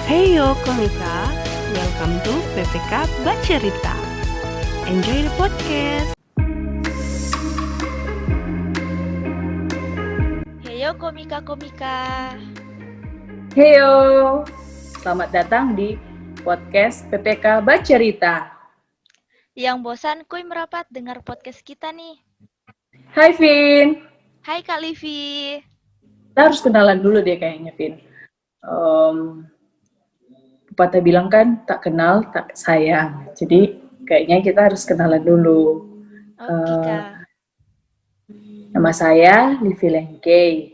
Heyo Komika, welcome to PPK Bacerita. Enjoy the podcast. Heyo komika-komika. Heyo, selamat datang di podcast PPK Bacerita. Yang bosan kuy merapat dengar podcast kita nih. Hai Vin, Hai Kak Livi. kita harus kenalan dulu deh kayaknya Vin. Pepatah bilang kan tak kenal tak sayang, jadi kayaknya kita harus kenalan dulu. Oke Kak. Nama saya Livi Lengkei.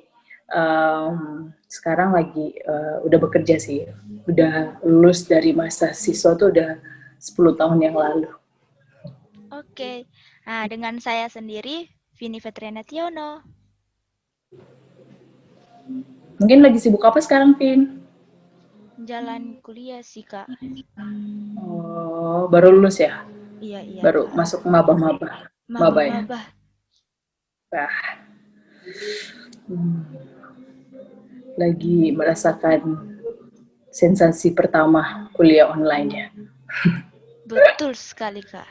Sekarang lagi udah bekerja sih, udah lulus dari masa siswa tuh udah 10 tahun yang lalu. Oke. Nah, dengan saya sendiri, Vini Vetriana Tiono. Mungkin lagi sibuk apa sekarang Vin? Jalan kuliah sih Kak. Oh, baru lulus ya? Iya. Baru Kak. masuk maba-maba. Maba ya? Maba. Lagi merasakan sensasi pertama kuliah online ya. Betul sekali Kak.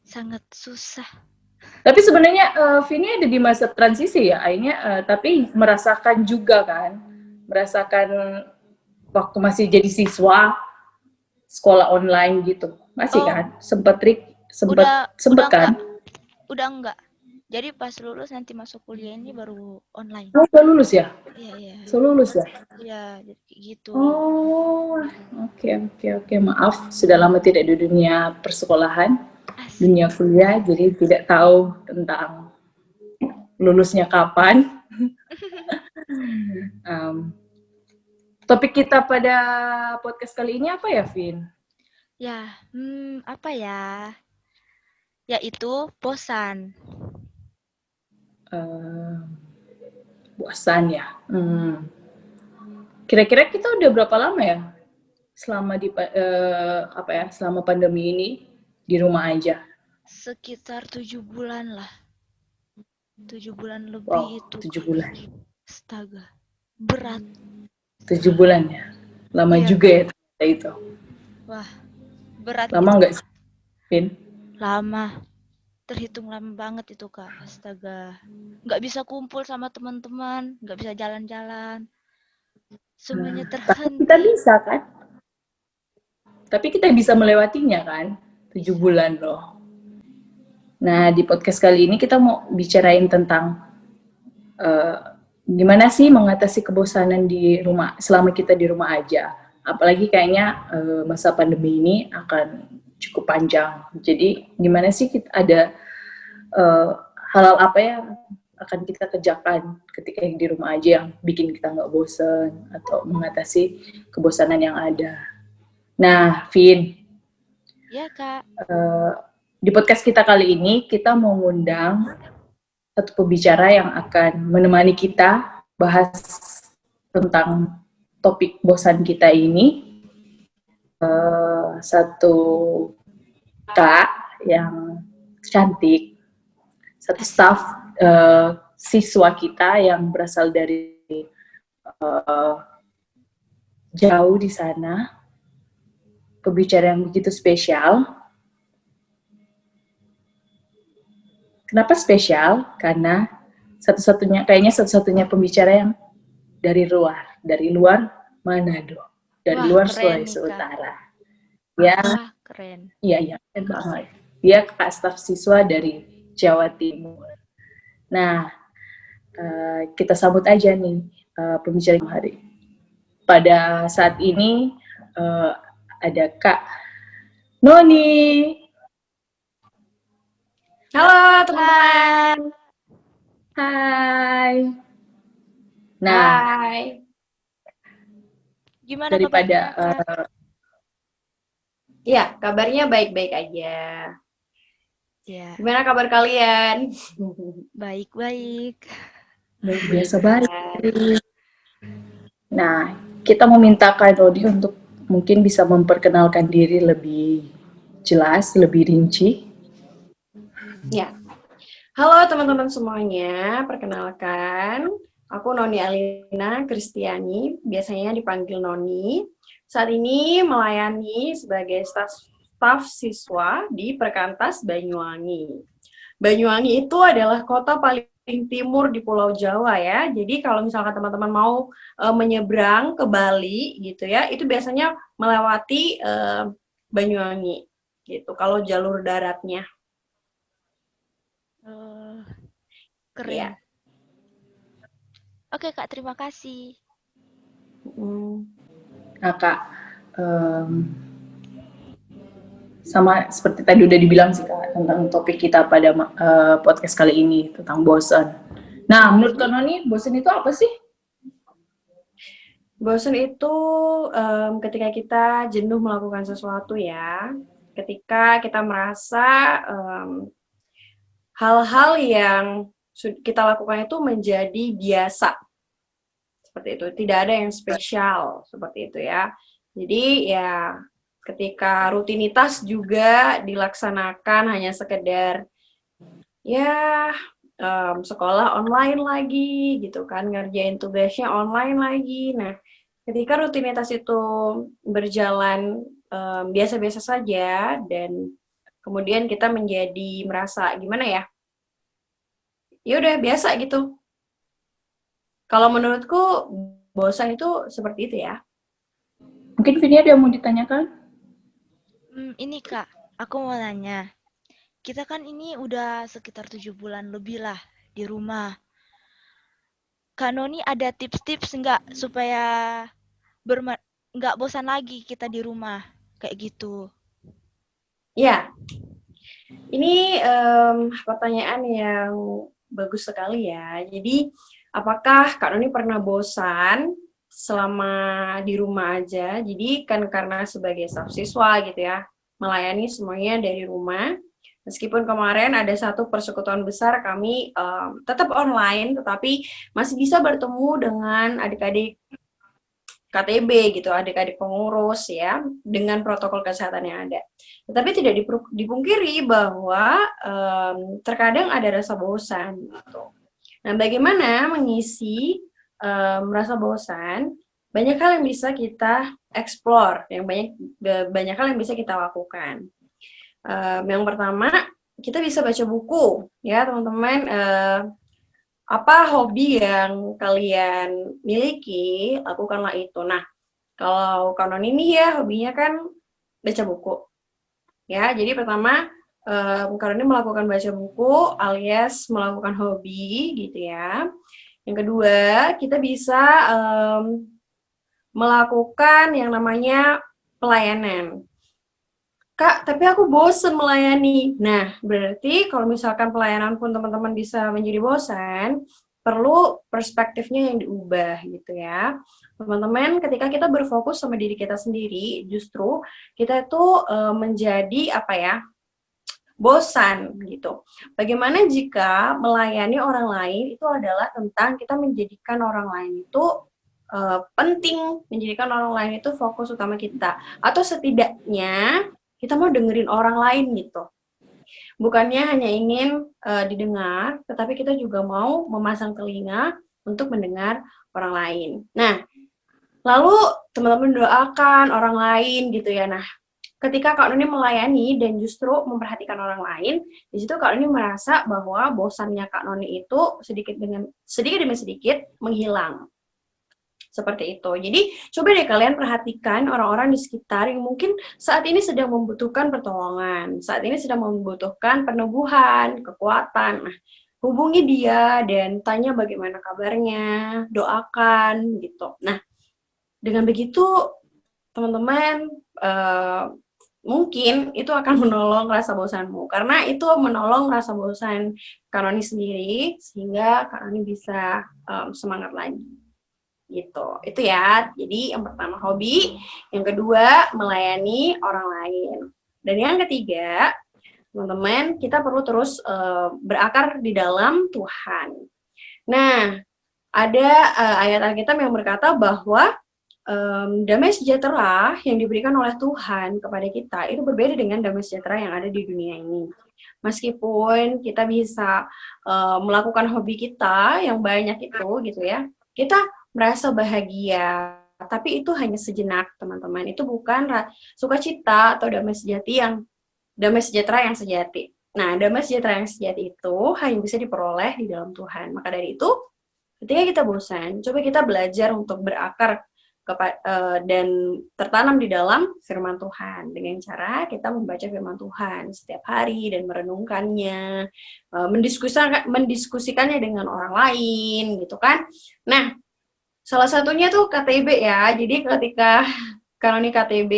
Sangat susah. Tapi sebenarnya Vini ada di masa transisi ya, akhirnya tapi merasakan juga kan, merasakan waktu masih jadi siswa sekolah online gitu, masih kan? Sempat kan? Udah enggak. Jadi pas lulus nanti masuk kuliah ini baru online. Oh, udah lulus ya? Iya. Sudah lulus ya? Iya, jadi gitu. Oh, oke. Maaf, sudah lama tidak di dunia persekolahan, dunia kuliah, jadi tidak tahu tentang lulusnya kapan. Topik kita pada podcast kali ini apa ya, Vin? Ya, apa ya? Yaitu bosan. Bosan ya. Kira-kira kita udah berapa lama ya selama selama pandemi ini di rumah aja? Sekitar 7 bulan lah. 7 bulan lebih. Wow, itu. 7 bulan. Astaga, berat. 7 bulan ya? Lama juga ya itu. Wah, berat. Lama nggak sih, Vin? Lama. Terhitung lama banget itu Kak. Astaga. Nggak bisa kumpul sama teman-teman. Nggak bisa jalan-jalan. Semuanya terhenti. Kita bisa kan? Tapi kita bisa melewatinya kan? 7 bulan loh. Nah, di podcast kali ini kita mau bicarain tentang gimana sih mengatasi kebosanan di rumah selama kita di rumah aja. Apalagi kayaknya masa pandemi ini akan cukup panjang. Jadi gimana sih kita ada hal-hal apa yang akan kita kerjakan ketika di rumah aja yang bikin kita nggak bosan atau mengatasi kebosanan yang ada. Nah, Vin. Ya Kak. Di podcast kita kali ini kita mau ngundang satu pembicara yang akan menemani kita bahas tentang topik bosan kita ini. Satu kak yang cantik, satu staff siswa kita yang berasal dari jauh di sana. Pembicara yang begitu spesial. Kenapa spesial? Karena satu-satunya pembicara yang dari luar Manado, dari luar Sulawesi Utara. Ya, keren. Iya, keren banget. Dia kakak staf siswa dari Jawa Timur. Nah, kita sambut aja nih pembicara hari. Pada saat ini ada Kak Noni. Halo teman-teman. Hai. Nah, Hai. Gimana daripada ya, kabarnya baik-baik aja. Ya. Gimana kabar kalian? Baik-baik. Biasa baik. Nah, kita meminta Kak Noni untuk mungkin bisa memperkenalkan diri lebih jelas, lebih rinci. Ya. Halo teman-teman semuanya, perkenalkan Aku Noni Alina Kristiani, biasanya dipanggil Noni. Saat ini melayani sebagai staf siswa di Perkantas Banyuwangi. Banyuwangi itu adalah kota paling timur di Pulau Jawa ya. Jadi kalau misalkan teman-teman mau menyeberang ke Bali gitu ya, itu biasanya melewati Banyuwangi gitu. Kalau jalur daratnya. Keren. Iya. Oke Kak, terima kasih. Nah Kak, sama seperti tadi udah dibilang sih Kak, tentang topik kita pada podcast kali ini, tentang bosan. Nah, menurut Kak Noni, bosan itu apa sih? Bosan itu ketika kita jenuh melakukan sesuatu ya, ketika kita merasa hal-hal yang kita lakukan itu menjadi biasa, seperti itu, tidak ada yang spesial, seperti itu ya. Jadi ya ketika rutinitas juga dilaksanakan hanya sekedar ya sekolah online lagi gitu kan, ngerjain tugasnya online lagi. Nah, ketika rutinitas itu berjalan biasa-biasa saja dan kemudian kita menjadi merasa gimana ya? Ya udah biasa gitu. Kalau menurutku bosan itu seperti itu ya. Mungkin Vini ada yang mau ditanyakan? Ini Kak, aku mau nanya. Kita kan ini udah sekitar 7 bulan lebih lah di rumah. Kak Noni ada tips-tips nggak supaya nggak bosan lagi kita di rumah kayak gitu? Ya, ini pertanyaan yang bagus sekali ya. Jadi, apakah Kak Noni pernah bosan selama di rumah aja? Jadi kan karena sebagai staf siswa gitu ya, melayani semuanya dari rumah. Meskipun kemarin ada satu persekutuan besar kami tetap online, tetapi masih bisa bertemu dengan adik-adik KTB gitu, adik-adik pengurus ya, dengan protokol kesehatan yang ada. Tetapi tidak dipungkiri bahwa terkadang ada rasa bosan gitu. Nah, bagaimana mengisi rasa bosan? Banyak hal yang bisa kita explore, banyak hal yang bisa kita lakukan. Yang pertama, kita bisa baca buku, ya teman-teman. Apa hobi yang kalian miliki, lakukanlah itu. Nah, kalau Kanon ini ya hobinya kan baca buku. Ya, jadi pertama Kanon ini melakukan baca buku alias melakukan hobi gitu ya. Yang kedua, kita bisa melakukan yang namanya pelayanan. Kak, tapi aku bosen melayani. Nah, berarti kalau misalkan pelayanan pun teman-teman bisa menjadi bosan, perlu perspektifnya yang diubah gitu ya. Teman-teman, ketika kita berfokus sama diri kita sendiri, justru kita itu menjadi bosan gitu. Bagaimana jika melayani orang lain itu adalah tentang kita menjadikan orang lain itu penting, menjadikan orang lain itu fokus utama kita. Atau setidaknya kita mau dengerin orang lain gitu. Bukannya hanya ingin didengar, tetapi kita juga mau memasang telinga untuk mendengar orang lain. Nah, lalu teman-teman doakan orang lain gitu ya. Nah, ketika Kak Noni melayani dan justru memperhatikan orang lain, di situ Kak Noni merasa bahwa bosannya Kak Noni itu sedikit demi sedikit menghilang. Seperti itu. Jadi, coba deh kalian perhatikan orang-orang di sekitar yang mungkin saat ini sedang membutuhkan pertolongan, saat ini sedang membutuhkan peneguhan, kekuatan. Nah, hubungi dia dan tanya bagaimana kabarnya, doakan, gitu. Nah, dengan begitu, teman-teman, mungkin itu akan menolong rasa bosanmu. Karena itu menolong rasa bosan Kak Noni sendiri, sehingga Kak Noni bisa semangat lagi. Gitu, itu ya. Jadi yang pertama hobi, yang kedua melayani orang lain, dan yang ketiga teman-teman kita perlu terus berakar di dalam Tuhan. Nah, ada ayat Alkitab yang berkata bahwa damai sejahtera yang diberikan oleh Tuhan kepada kita itu berbeda dengan damai sejahtera yang ada di dunia ini. meskipun kita bisa melakukan hobi kita yang banyak itu gitu ya, kita merasa bahagia. Tapi itu hanya sejenak, teman-teman. Itu bukan sukacita atau damai sejahtera yang sejati. Nah, damai sejahtera yang sejati itu hanya bisa diperoleh di dalam Tuhan. Maka dari itu, ketika kita bosan, coba kita belajar untuk berakar dan tertanam di dalam firman Tuhan dengan cara kita membaca firman Tuhan setiap hari dan merenungkannya, mendiskusikannya dengan orang lain gitu kan. Nah, salah satunya tuh KTB ya. Jadi ketika Kanoni KTB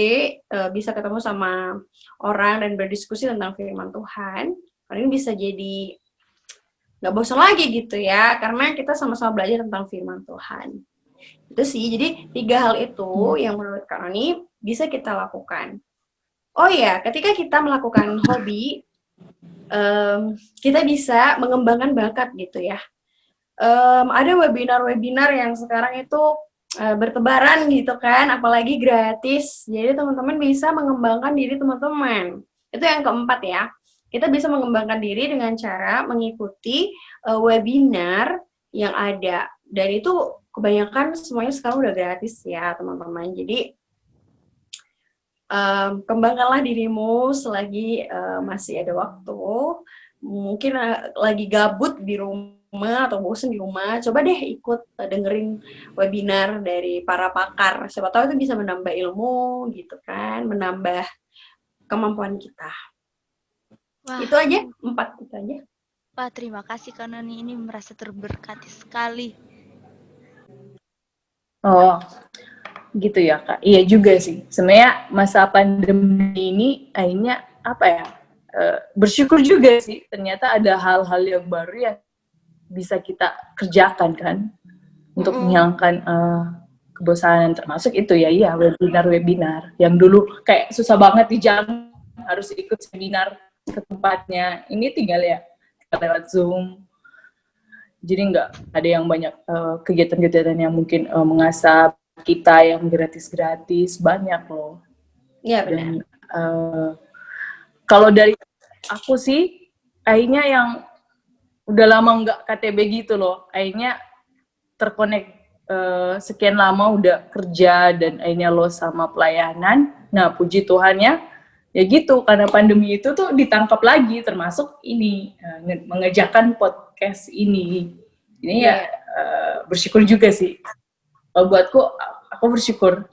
bisa ketemu sama orang dan berdiskusi tentang firman Tuhan, ini bisa jadi nggak bosan lagi gitu ya, karena kita sama-sama belajar tentang firman Tuhan. Itu sih, jadi 3 hal itu yang menurut Kak Noni bisa kita lakukan. Oh ya, ketika kita melakukan hobi, kita bisa mengembangkan bakat gitu ya. Ada webinar-webinar yang sekarang itu bertebaran gitu kan, apalagi gratis. Jadi teman-teman bisa mengembangkan diri teman-teman. Itu yang keempat ya. Kita bisa mengembangkan diri dengan cara mengikuti webinar yang ada. Dan itu kebanyakan semuanya sekarang udah gratis ya teman-teman. Jadi kembangkanlah dirimu selagi masih ada waktu. Mungkin lagi gabut di rumah atau bosen di rumah, coba deh ikut dengerin webinar dari para pakar. Siapa tahu itu bisa menambah ilmu gitu kan, menambah kemampuan kita. Wah, Itu aja, 4 itu aja. Wah, terima kasih Kak Noni, ini merasa terberkati sekali. Oh, gitu ya Kak. Iya juga sih. Sebenarnya masa pandemi ini akhirnya apa ya? Bersyukur juga sih. Ternyata ada hal-hal yang baru yang bisa kita kerjakan kan untuk menghilangkan kebosanan, termasuk itu ya, iya webinar yang dulu kayak susah banget di jam harus ikut seminar ke tempatnya. Ini tinggal ya lewat Zoom. Jadi nggak ada yang banyak kegiatan-kegiatan yang mungkin mengasah kita yang gratis-gratis, banyak loh. Iya benar. Dan kalau dari aku sih, akhirnya yang udah lama nggak KTB gitu loh, akhirnya terkonek sekian lama udah kerja dan akhirnya lo sama pelayanan. Nah puji Tuhan ya gitu, karena pandemi itu tuh ditangkap lagi, termasuk ini mengerjakan podcast ini. Ini ya bersyukur juga sih. Kalau buatku, aku bersyukur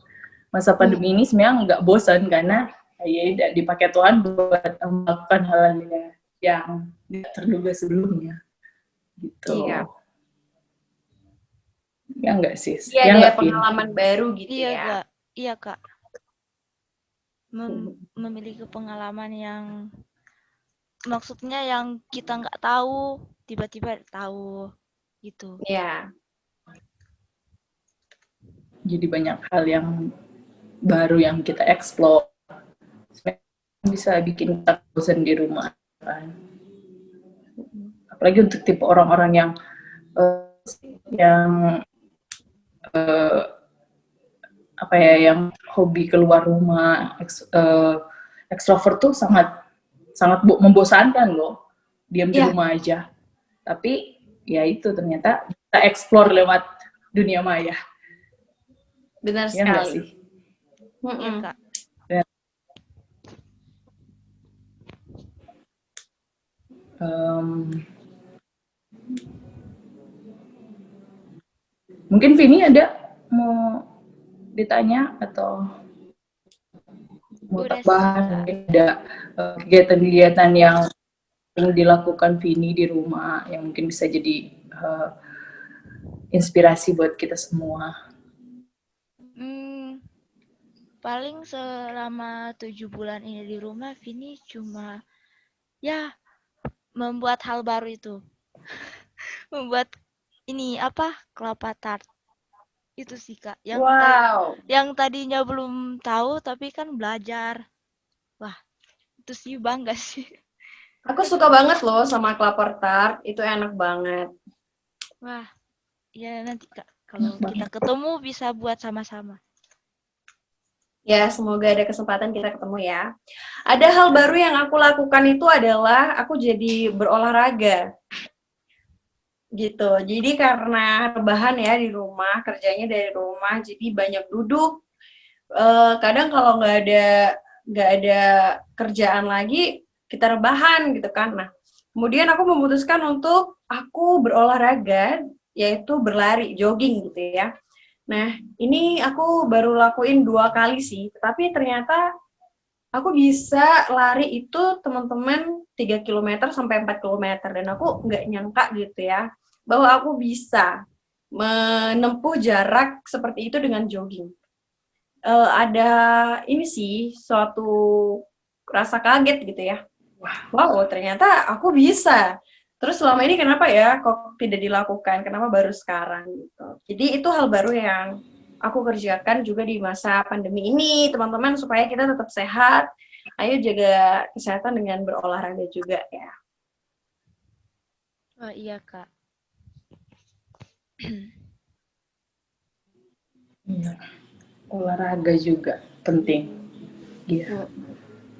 masa pandemi ini sebenarnya nggak bosan karena ya dipakai Tuhan buat melakukan hal-hal yang tidak terduga sebelumnya. Gitu. Iya. Ya enggak sih? Iya, ya ada pengalaman baru gitu Iya, ya. Kak. Iya, Kak. Memiliki pengalaman yang maksudnya yang kita nggak tahu, tiba-tiba tahu gitu. Iya. Jadi banyak hal yang baru yang kita explore. Bisa bikin kita bosan di rumah kan. Apalagi untuk tipe orang-orang yang apa ya, yang hobi keluar rumah, ekstrovert tuh sangat membosankan loh, diam di rumah aja. Tapi ya itu ternyata kita explore lewat dunia maya. Benar Ya sekali. sih? Iya, Kak. Mungkin Vini ada mau ditanya atau mau tambahan, ada kegiatan-kegiatan yang dilakukan Vini di rumah yang mungkin bisa jadi inspirasi buat kita semua. Paling selama 7 bulan ini di rumah, Vini cuma ya membuat hal baru itu. Membuat ini apa? Kelapa tart. Itu sih, Kak. Yang tadinya belum tahu tapi kan belajar. Wah, itu sih bangga sih. Aku suka banget loh sama kelapa tart, itu enak banget. Wah, ya nanti Kak, kalau kita ketemu bisa buat sama-sama. Ya, semoga ada kesempatan kita ketemu ya. Ada hal baru yang aku lakukan itu adalah aku jadi berolahraga gitu. Jadi karena rebahan ya di rumah, kerjanya dari rumah, jadi banyak duduk. Kadang kalau nggak ada kerjaan lagi, kita rebahan gitu kan. Nah, kemudian aku memutuskan untuk aku berolahraga, yaitu berlari, jogging gitu ya. Nah, ini aku baru lakuin 2 kali sih, tapi ternyata aku bisa lari itu teman-teman 3 kilometer sampai 4 kilometer, dan aku nggak nyangka gitu ya, bahwa aku bisa menempuh jarak seperti itu dengan jogging. Ada ini sih, suatu rasa kaget gitu ya. Wow, ternyata aku bisa. Terus selama ini kenapa ya kok tidak dilakukan? Kenapa baru sekarang gitu? Jadi itu hal baru yang aku kerjakan juga di masa pandemi ini, teman-teman, supaya kita tetap sehat. Ayo jaga kesehatan dengan berolahraga juga ya. Oh iya Kak. Iya. Olahraga juga penting. Iya.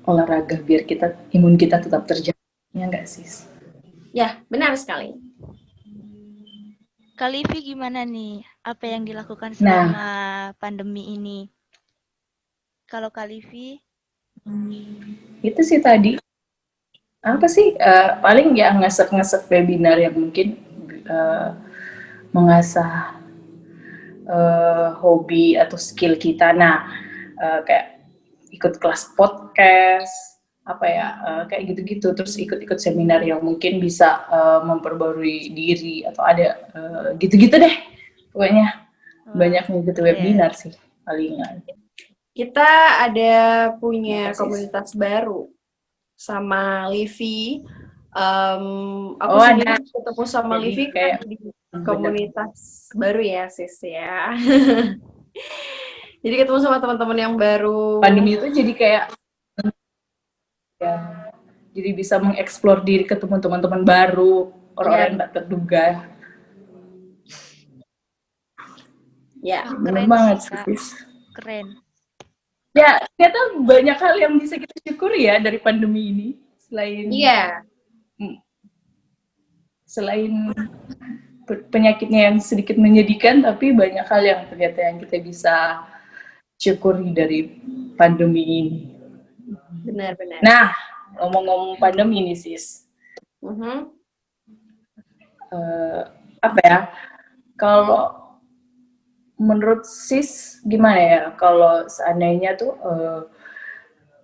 Olahraga biar imun kita tetap terjaga. Ya nggak sih? Ya, benar sekali. Kak Livi gimana nih? Apa yang dilakukan selama pandemi ini? Kalau Kak Livi? Itu sih tadi. Apa sih? Paling ya ngesek-ngesek webinar yang mungkin mengasah hobi atau skill kita. Nah, kayak ikut kelas podcast, apa ya, kayak gitu-gitu. Terus ikut-ikut seminar yang mungkin bisa memperbarui diri atau ada gitu-gitu deh. Pokoknya banyak ngikut webinar sih palingan. Kita ada punya komunitas baru sama Livi. Aku sendiri ketemu sama Livi kayak di komunitas baru ya, sis ya. Jadi ketemu sama teman-teman yang baru. Pandemi itu jadi kayak ya, jadi bisa mengeksplor diri, ketemu teman-teman baru, orang-orang yang tak terduga. Ya, benar banget sih. Keren. Ya, ternyata banyak hal yang bisa kita syukuri ya dari pandemi ini. Selain penyakitnya yang sedikit menyedihkan, tapi banyak hal yang ternyata yang kita bisa syukuri dari pandemi ini. Benar-benar. Nah, ngomong-ngomong pandemi ini, sis. Apa ya? Kalau menurut sis gimana ya? Kalau seandainya tuh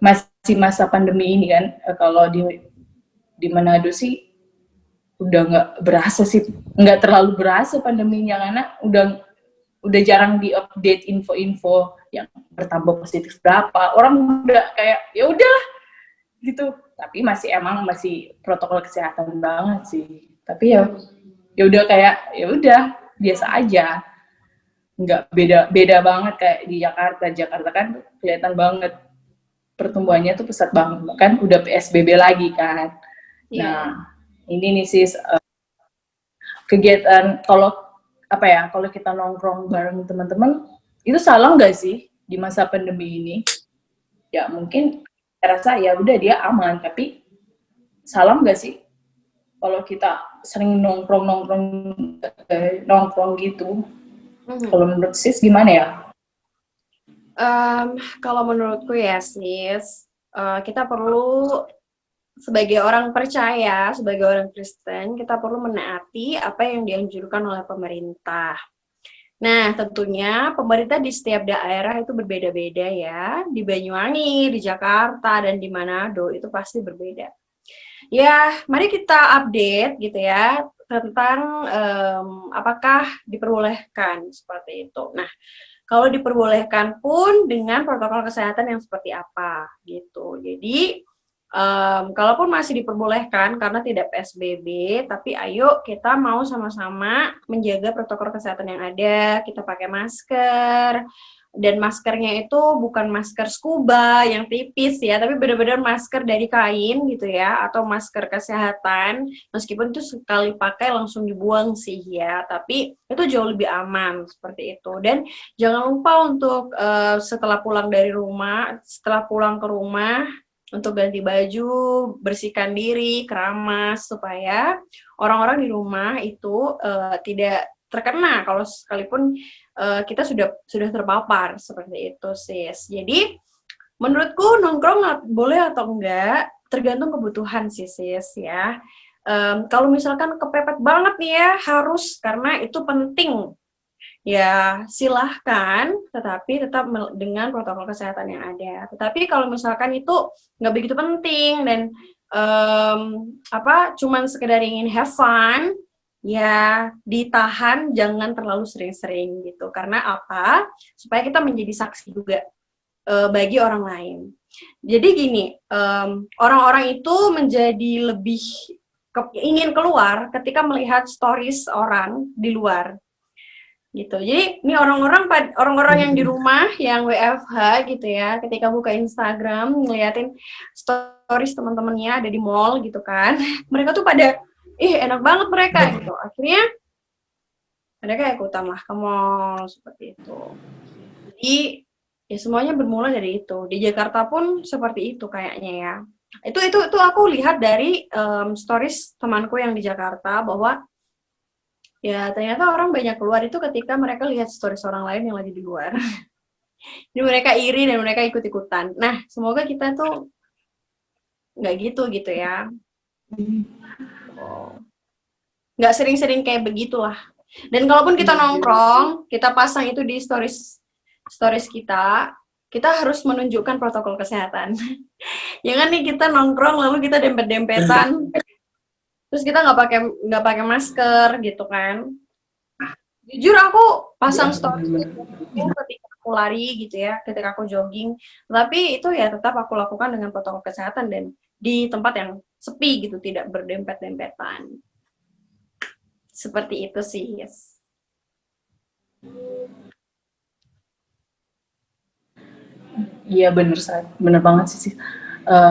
masih masa pandemi ini kan, kalau di Manado sih udah nggak berasa sih, nggak terlalu berasa pandeminya, karena udah jarang diupdate info-info yang bertambah positif berapa, orang udah kayak ya udah gitu. Tapi masih protokol kesehatan banget sih. Tapi ya udah kayak ya udah biasa aja, nggak beda banget kayak di Jakarta. Jakarta kan kelihatan banget pertumbuhannya tuh pesat banget, kan udah PSBB lagi kan. Nah ini nih sis, kegiatan kalau kita nongkrong bareng teman-teman itu salah nggak sih di masa pandemi ini? Ya mungkin saya rasa ya udah dia aman, tapi salah nggak sih kalau kita sering nongkrong gitu? Kalau menurut sis gimana ya? Kalau menurutku ya sis, kita perlu sebagai orang percaya, sebagai orang Kristen, kita perlu menaati apa yang dianjurkan oleh pemerintah. Nah, tentunya pemerintah di setiap daerah itu berbeda-beda ya. Di Banyuwangi, di Jakarta, dan di Manado itu pasti berbeda. Ya, mari kita update gitu ya tentang apakah diperbolehkan seperti itu. Nah, kalau diperbolehkan pun dengan protokol kesehatan yang seperti apa gitu. Jadi kalaupun masih diperbolehkan karena tidak PSBB, tapi ayo kita mau sama-sama menjaga protokol kesehatan yang ada, kita pakai masker, Dan maskernya itu bukan masker scuba yang tipis ya, tapi benar-benar masker dari kain gitu ya, atau masker kesehatan. Meskipun itu sekali pakai langsung dibuang sih ya, tapi itu jauh lebih aman seperti itu. Dan jangan lupa untuk setelah pulang ke rumah, untuk ganti baju, bersihkan diri, keramas, supaya orang-orang di rumah itu tidak terkena kalau sekalipun kita sudah terpapar seperti itu, sis. Jadi menurutku nongkrong boleh atau enggak tergantung kebutuhan sih, sis ya. Kalau misalkan kepepet banget nih ya harus karena itu penting, ya silahkan, tetapi tetap dengan protokol kesehatan yang ada. Tetapi kalau misalkan itu nggak begitu penting dan cuman sekedar ingin have fun, ya ditahan, jangan terlalu sering-sering gitu. Karena apa? Supaya kita menjadi saksi juga bagi orang lain. Jadi gini, orang-orang itu menjadi lebih ingin keluar ketika melihat stories orang di luar gitu. Jadi ini orang-orang yang di rumah yang WFH gitu ya, ketika buka Instagram ngeliatin stories teman-temannya ada di mall gitu kan, mereka tuh pada enak banget mereka gitu. Akhirnya mereka ikutan lah ke mall seperti itu. Jadi ya semuanya bermula dari itu. Di Jakarta pun seperti itu kayaknya ya. Itu aku lihat dari stories temanku yang di Jakarta bahwa ya ternyata orang banyak keluar itu ketika mereka lihat stories orang lain yang lagi di luar. Jadi mereka iri dan mereka ikut-ikutan. Nah, semoga kita tuh nggak gitu ya. Nggak sering-sering kayak begitulah. Dan kalaupun kita nongkrong, kita pasang itu di stories kita harus menunjukkan protokol kesehatan. Jangan nih kita nongkrong lalu kita dempet-dempetan, terus kita nggak pakai masker gitu kan. Jujur aku pasang stories ketika aku lari gitu ya, ketika aku jogging, tapi itu ya tetap aku lakukan dengan protokol kesehatan dan di tempat yang sepi gitu, tidak berdempet-dempetan. Seperti itu sih, yes. Iya bener banget sih.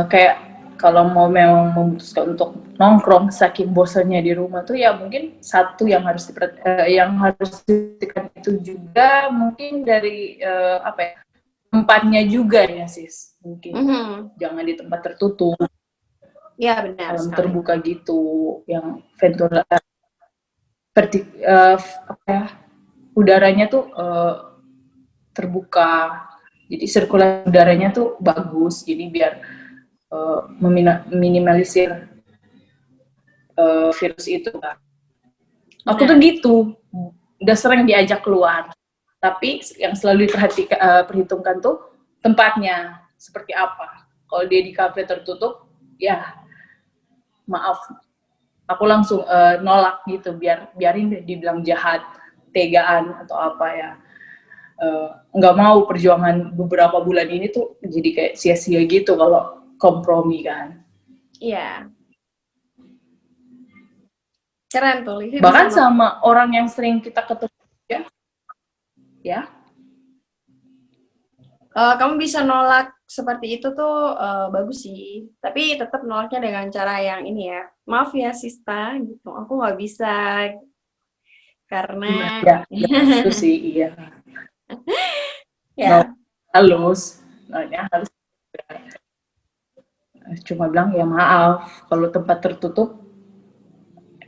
Kayak kalau mau memang memutuskan untuk nongkrong saking bosannya di rumah tuh ya mungkin satu yang harus diperhatikan itu juga mungkin dari tempatnya juga ya sis, mungkin jangan di tempat tertutup. Iya benar. Terbuka gitu, yang udaranya tuh terbuka, jadi sirkulasi udaranya tuh bagus, jadi biar meminimalisir virus itu. Aku tuh gitu, udah sering diajak keluar, tapi yang selalu perhitungkan tuh tempatnya seperti apa. Kalau dia di kafe tertutup, ya maaf, aku langsung nolak gitu, biarin deh dibilang jahat, tegaan atau apa ya. Nggak mau perjuangan beberapa bulan ini tuh jadi kayak sia-sia gitu kalau kompromi kan. Iya. Keren tuh. Bahkan sama orang yang sering kita ketemu ya. Kamu bisa nolak seperti itu tuh bagus sih. Tapi tetap nolaknya dengan cara yang ini ya. Maaf ya Sista, gitu. Aku nggak bisa karena ya itu sih iya. ya. Halus, harus cuma bilang ya maaf kalau tempat tertutup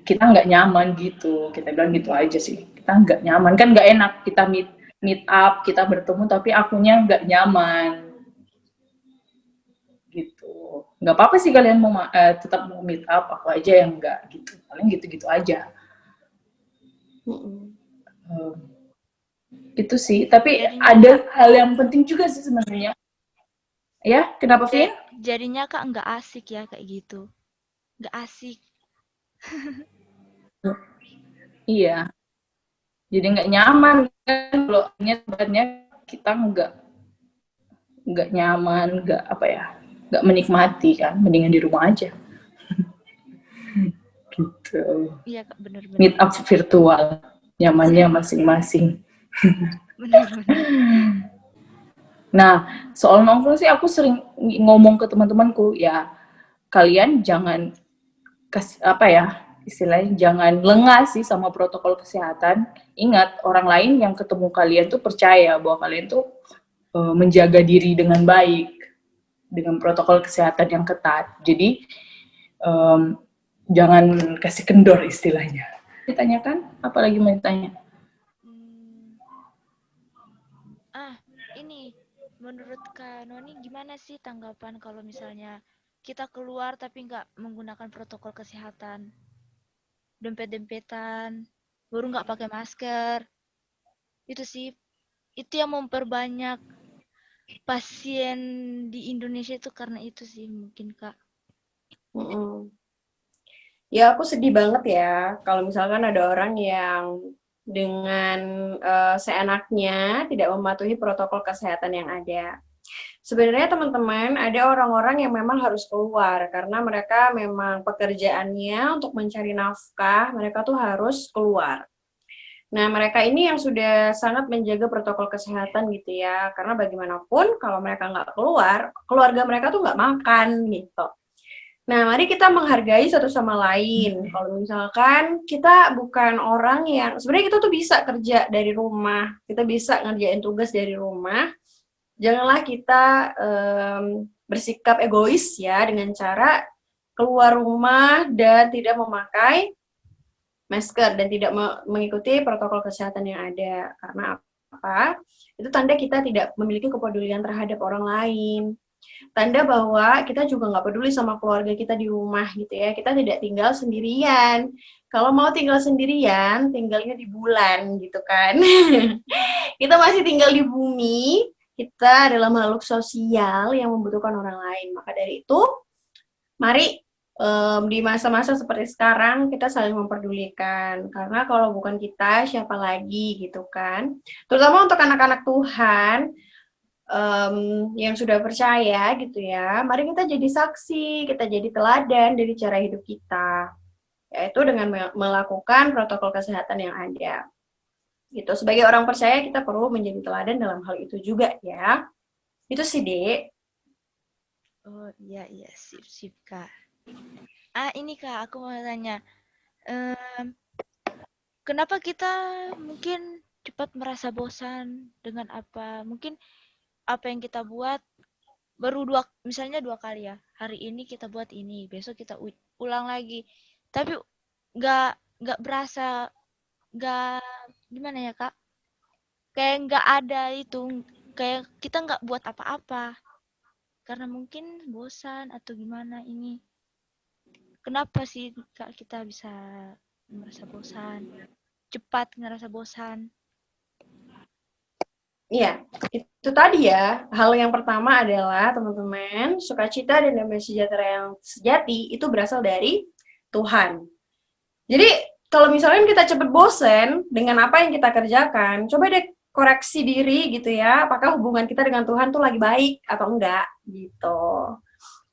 kita nggak nyaman gitu, kita bilang gitu aja sih, kita nggak nyaman kan, nggak enak kita meet up, kita bertemu tapi akunya nggak nyaman gitu. Nggak apa-apa sih kalian mau tetap mau meet up, aku aja yang nggak gitu, paling gitu-gitu aja. Itu sih, tapi ada hal yang penting juga sih sebenarnya. Ya, kenapa Fia? Jadinya Kak nggak asik ya kayak gitu. Nggak asik. Iya. Jadi nggak nyaman kan, kalau tempatnya kita nggak nyaman, nggak menikmati kan, mendingan di rumah aja. Gitu. Iya Kak, benar-benar. Meet up virtual, nyamannya masing-masing. Benar-benar. Nah, soal nongkrong sih aku sering ngomong ke teman-temanku, ya kalian jangan istilahnya jangan lengah sih sama protokol kesehatan. Ingat, orang lain yang ketemu kalian tuh percaya bahwa kalian tuh menjaga diri dengan baik dengan protokol kesehatan yang ketat. Jadi jangan kasih kendor istilahnya. Ditanyakan, apalagi mau ditanya? Ini menurut Kak Noni gimana sih tanggapan kalau misalnya kita keluar tapi nggak menggunakan protokol kesehatan, dempet-dempetan, baru nggak pakai masker, itu sih itu yang memperbanyak pasien di Indonesia itu karena itu sih mungkin Kak. Ya aku sedih banget ya kalau misalkan ada orang yang dengan seenaknya tidak mematuhi protokol kesehatan yang ada. Sebenarnya teman-teman, ada orang-orang yang memang harus keluar karena mereka memang pekerjaannya untuk mencari nafkah, mereka tuh harus keluar. Nah, mereka ini yang sudah sangat menjaga protokol kesehatan gitu ya, karena bagaimanapun kalau mereka nggak keluar, keluarga mereka tuh nggak makan gitu. Nah, mari kita menghargai satu sama lain. Kalau misalkan kita bukan orang yang, sebenarnya kita tuh bisa kerja dari rumah, kita bisa ngerjain tugas dari rumah. Janganlah kita bersikap egois ya dengan cara keluar rumah dan tidak memakai masker dan tidak mengikuti protokol kesehatan yang ada. Karena apa? Itu tanda kita tidak memiliki kepedulian terhadap orang lain. Tanda bahwa kita juga nggak peduli sama keluarga kita di rumah gitu ya. Kita tidak tinggal sendirian. Kalau mau tinggal sendirian, tinggalnya di bulan gitu kan. Kita masih tinggal di bumi. Kita adalah makhluk sosial yang membutuhkan orang lain. Maka dari itu, mari di masa-masa seperti sekarang kita saling memperdulikan. Karena kalau bukan kita, siapa lagi gitu kan. Terutama untuk anak-anak Tuhan yang sudah percaya gitu ya. Mari kita jadi saksi, kita jadi teladan dari cara hidup kita. Yaitu dengan melakukan protokol kesehatan yang ada. Gitu. Sebagai orang percaya kita perlu menjadi teladan dalam hal itu juga ya. Itu sih, Dek. Oh iya sip Kak. Ini Kak, aku mau tanya. Kenapa kita mungkin cepat merasa bosan dengan apa? Mungkin apa yang kita buat baru misalnya 2 kali ya. Hari ini kita buat ini, besok kita ulang lagi. Tapi nggak berasa, nggak gimana ya Kak? Kayak nggak ada itu, kayak kita nggak buat apa-apa. Karena mungkin bosan atau gimana ini. Kenapa sih Kak kita bisa merasa bosan? Cepat ngerasa bosan. Iya, itu tadi ya. Hal yang pertama adalah teman-teman, sukacita dan damai sejahtera yang sejati itu berasal dari Tuhan. Jadi kalau misalnya kita cepet bosen dengan apa yang kita kerjakan, coba deh koreksi diri gitu ya, apakah hubungan kita dengan Tuhan tuh lagi baik atau enggak gitu.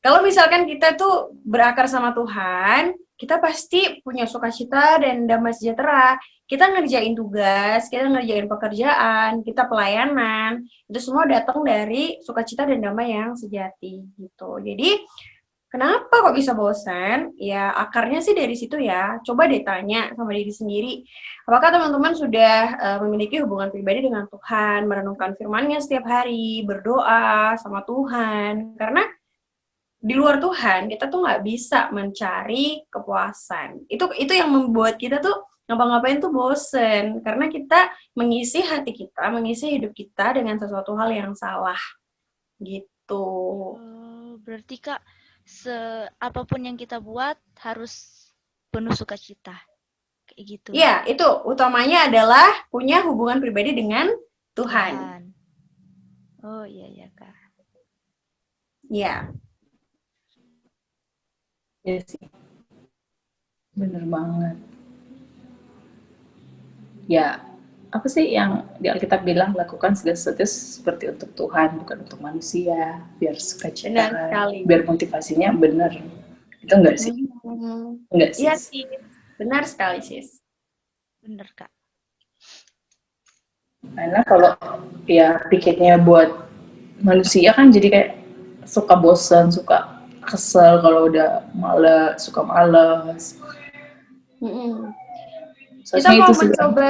Kalau misalkan kita tuh berakar sama Tuhan, kita pasti punya sukacita dan damai sejahtera. Kita ngerjain tugas, kita ngerjain pekerjaan, kita pelayanan, itu semua datang dari sukacita dan damai yang sejati gitu. Jadi kenapa kok bisa bosan? Ya akarnya sih dari situ ya. Coba deh tanya sama diri sendiri. Apakah teman-teman sudah memiliki hubungan pribadi dengan Tuhan, merenungkan firman-Nya setiap hari, berdoa sama Tuhan? Karena di luar Tuhan kita tuh nggak bisa mencari kepuasan. Itu yang membuat kita tuh ngapa-ngapain tuh bosen. Karena kita mengisi hati kita, mengisi hidup kita dengan sesuatu hal yang salah. Gitu. Oh, berarti Kak, apapun yang kita buat harus penuh sukacita. Kayak gitu. Iya, itu utamanya adalah punya hubungan pribadi dengan Tuhan. Oh iya Kak. Iya. Iya sih. Bener banget. Ya, apa sih yang di Alkitab bilang, lakukan segala sesuatu seperti untuk Tuhan, bukan untuk manusia, biar sukacita, biar motivasinya benar. Itu enggak sih? Enggak sih. Iya sih, benar sekali sis. Benar Kak. Karena kalau ya pikirnya buat manusia kan jadi kayak suka bosan, suka kesel kalau udah suka males. Mm-mm. Kita Soalnya mau itu sih yang mencoba,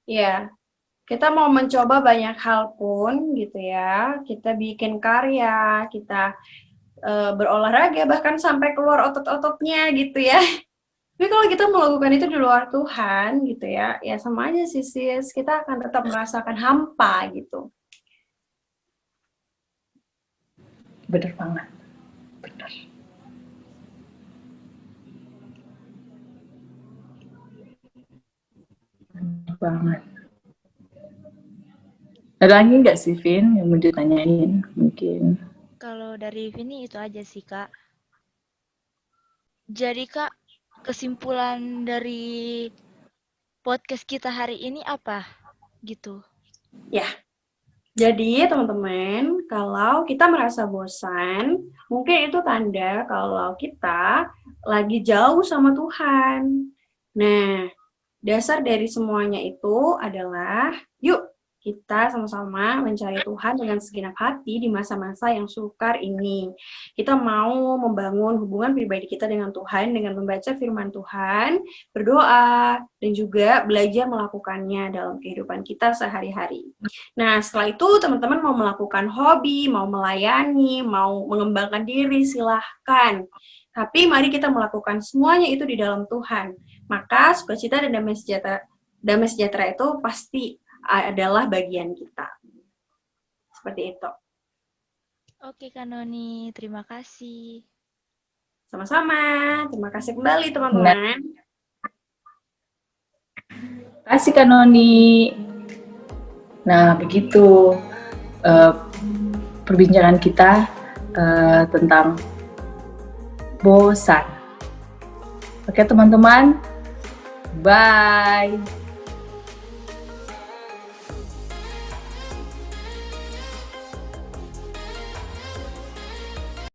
ya. kita mau mencoba banyak hal pun gitu ya. Kita bikin karya, kita berolahraga, bahkan sampai keluar otot-ototnya gitu ya. Tapi kalau kita melakukan itu di luar Tuhan gitu ya, ya sama aja sih sis, kita akan tetap merasakan hampa gitu. Bener banget. Bener. Bener banget. Ada lagi nggak sih, Vin, yang mau ditanyain mungkin? Kalau dari Vini itu aja sih, Kak. Jadi, Kak, kesimpulan dari podcast kita hari ini apa? Gitu. Ya, jadi teman-teman, kalau kita merasa bosan, mungkin itu tanda kalau kita lagi jauh sama Tuhan. Nah, dasar dari semuanya itu adalah, yuk kita sama-sama mencari Tuhan dengan segenap hati di masa-masa yang sukar ini. Kita mau membangun hubungan pribadi kita dengan Tuhan dengan membaca firman Tuhan, berdoa, dan juga belajar melakukannya dalam kehidupan kita sehari-hari. Nah, setelah itu teman-teman mau melakukan hobi, mau melayani, mau mengembangkan diri, silahkan. Tapi mari kita melakukan semuanya itu di dalam Tuhan. Maka sukacita dan damai sejahtera itu pasti adalah bagian kita. Seperti itu. Oke, Kak Noni. Terima kasih. Sama-sama. Terima kasih kembali, teman-teman. Terima kasih, Kak Noni. Nah, begitu perbincangan kita tentang bosan. Oke, teman-teman. Bye.